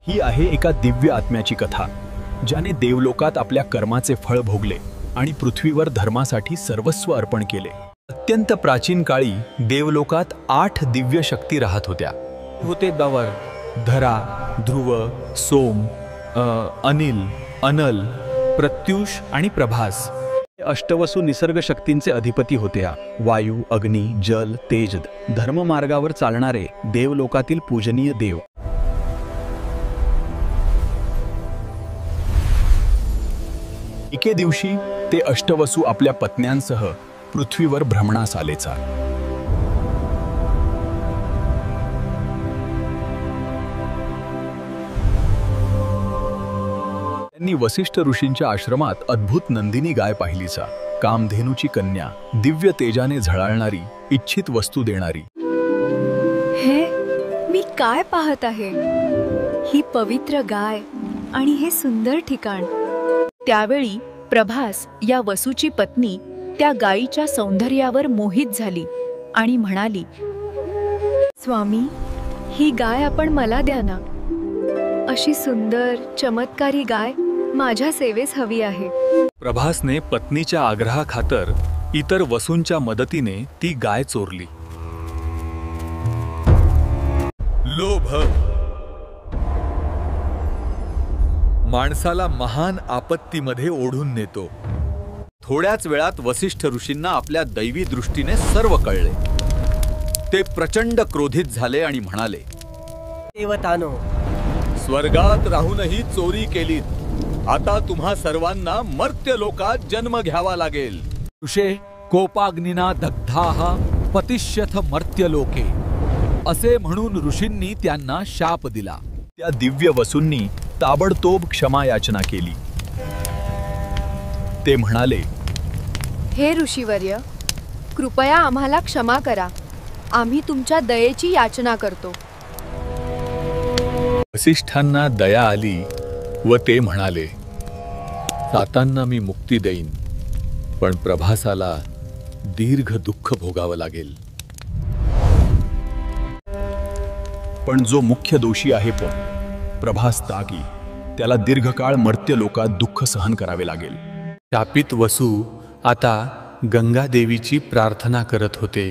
ही आहे एका दिव्य आत्म्याची कथा, ज्याने देवलोकात आपल्या कर्माचे फळ भोगले आणि पृथ्वीवर धर्मासाठी सर्वस्व अर्पण केले। अत्यंत प्राचीन काळी देवलोकात 8 दिव्य शक्ती राहत होत्या। होते दवर, धरा, ध्रुव, सोम, अनिल, अनल, प्रत्युष आणि प्रभास। अष्टवसु निसर्ग शक्तींचे अधिपती होते। वायू, अग्नी, जल, तेज, धर्म मार्गावर चालणारे देवलोकातील पूजनीय देव। एके दिवशी ते अष्टवसु आपल्या पत्न्यांसह पृथ्वीवर भ्रमणास आलेचा। त्यांनी वसिष्ठ ऋषींच्या आश्रमात अद्भुत नंदिनी गाय पाहिलीचा। कामधेनूची कन्या, दिव्य तेजाने झळाळणारी, इच्छित वस्तू देणारी। हे मी काय पाहत आहे? ही पवित्र गाय आणि हे सुंदर ठिकाण। त्यावेळी प्रभास या वसूची पत्नी त्या गायीच्या सौंदर्यावर मोहित झाली आणि म्हणाली, स्वामी, ही गाय आपण मला द्या ना। अशी सुंदर चमत्कारी गाय माझ्या सेवेस हवी आहे। प्रभासने पत्नीच्या आग्रहाखातर इतर वसूंच्या मदतीने ती गाय चोरली। लोभ माणसाला महान आपत्तीमध्ये ओढून नेतो। थोड्याच वेळात वसिष्ठ ऋषींना आपल्या दैवी दृष्टीने सर्व कळले। ते प्रचंड क्रोधित झाले आणि म्हणाले, देवतानो, स्वर्गात राहूनही चोरी केलीत, आता तुम्हा सर्वांना मर्त्य लोकात जन्म घ्यावा लागेल। ऋषे कोपाग्निना दग्धाः पतिष्यथ मर्त्यलोके, असे म्हणून ऋषींनी त्यांना शाप दिला। त्या दिव्य वसूंनी ताबडतोब क्षमा याचना केली। ते म्हणाले, हे ऋषीवर्य, कृपया आम्हाला क्षमा करा, आम्ही तुमच्या दयेची याचना करतो। वसिष्ठांना दया आली व ते म्हणाले, सातांना मी मुक्ती देईन, पण प्रभासाला दीर्घ दुःख भोगावं लागेल। पण जो मुख्य दोषी आहे प्रभास तागी, त्याला दीर्घकाळ मर्त्य लोकात दुःख सहन करावे लागेल। शापित वसू आता गंगा देवीची प्रार्थना करत होते।